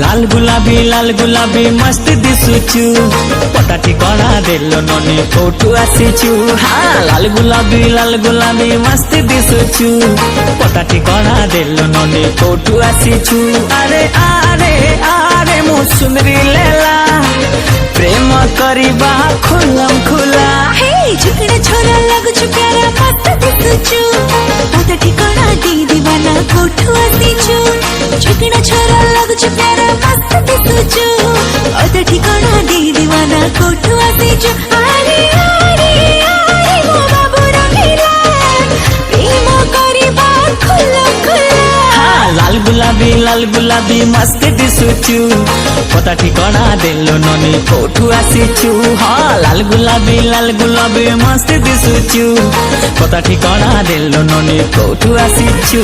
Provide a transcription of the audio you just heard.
लाल गुलाबी मस्त दिसुचु पता ठिकाना देलो ननी कोठू आसीचु। हाँ लाल गुलाबी मस्त दिसुचु पता ठिकाना देलो ननी कोठू आसीचु। अरे आरे आरे मु सुंदरी लेला प्रेम करिबा खुलम खुला। हे झुकना छोरा लगुचु प्यारा मस्त दिसुचु पता ठिकाना दी दीवाना कोठू आसीचु। झुकना छोरा लगुचु प्यारा मस्त दिसुचु पता ठिकाना दी दीवाना कोठू आसीचु। अरे अरे अरे मो बाबू रंगीला प्रेम करिबा खुलम खुला। हाँ लाल गुलाबी मस्त दिसुचु पता ठिकाना देलो ननी कोठू आसीचु। हाँ लाल गुलाबी मस्त दिसुचु पता ठिकाना देलो ननी कोठू आसीचु।